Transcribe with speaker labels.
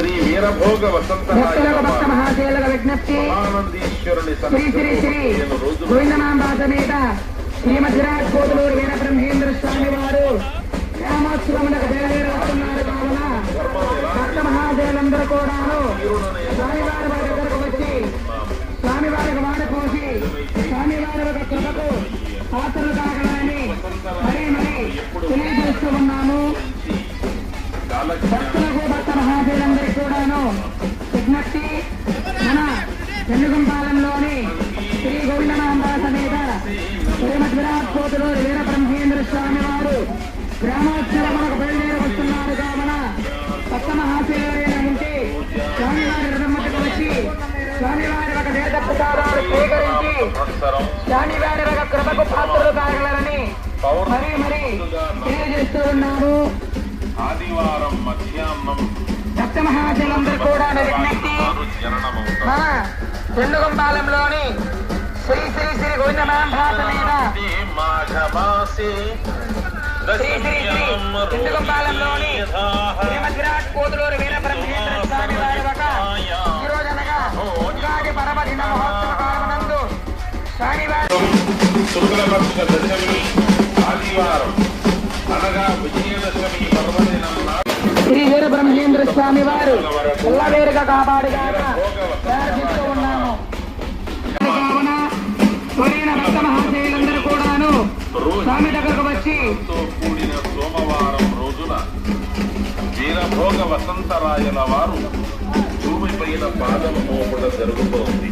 Speaker 1: శ్రీ వీరభోగ వసంత
Speaker 2: విజ్ఞప్తి
Speaker 1: ఆనందీశ్వరుని
Speaker 2: శ్రీ శ్రీ శ్రీ గోవిందమాంబా సమేత శ్రీమద్విరాట్ కోతులూరు వీర బ్రహ్మేంద్ర స్వామి వారు గ్రామోత్సవములకు బయలుదేరుతున్నారు కావున భక్త మహాశయులందరూ కూడాను స్వామివారి వారి దగ్గరకు వచ్చి స్వామివారికి వాడ పోసి స్వామివారి యొక్క కృపకు పాత్రలు కాగలని మరీ తెలియజేస్తూ ఉన్నాము. భక్తులకు భక్త మహాశయులందరికీ కూడాను విజ్ఞప్తి మన వెన్నుగుంపాలెంలోని శ్రీ గోవిందమాంబా సమేత శ్రీమద్విరాట్ కోతులూరు వీర బ్రహ్మేంద్ర స్వామి వారు గ్రామోత్సవములకు బయలుదేరి వస్తున్నారు కావున భక్త మహాశయులైన ఉంటే స్వామివారి రథమ్మకు వచ్చి స్వామివారి ఒక వేద ప్రసాదాలు స్వీకరించి స్వామివారి ఒక కృపకు పాత్రలు కాగలరని మరీ తెలియజేస్తూ ఉన్నాము.
Speaker 1: ఆదివారం మధ్యాహ్నం
Speaker 2: భక్త మహాశయులందరూ కూడా విజ్ఞప్తి మన వెన్నుగుంపాలెంలోని శ్రీ శ్రీ శ్రీ గోవిందమాంబా సమేత శ్రీ శ్రీ శ్రీ వెన్నుగుంపాలెంలోని శ్రీమద్విరాట్ కోతులూరు వీర బ్రహ్మేంద్ర స్వామి వారి ఒక ఈ రోజనగా ఉగాది పరమదిన మహోత్సవ కాలమునందు స్వామివారి
Speaker 1: శుక్లపక్ష దశమి ఆదివారం అనగా విజయదశమి పర్వదినం
Speaker 2: శ్రీ వీర బ్రహ్మేంద్ర స్వామి వారు ఎల్లవేరుగా కాపాడుగాక ప్రార్థిస్తూ ఉన్నాము. కావున త్వరైన భక్త మహాశయులందరూ కూడాను స్వామి దగ్గరకు వచ్చి
Speaker 1: కూడిన సోమవారం రోజున వీరభోగ వసంతరాయల వారు భూమిపైన పాదం మోపడం జరుగుతోంది.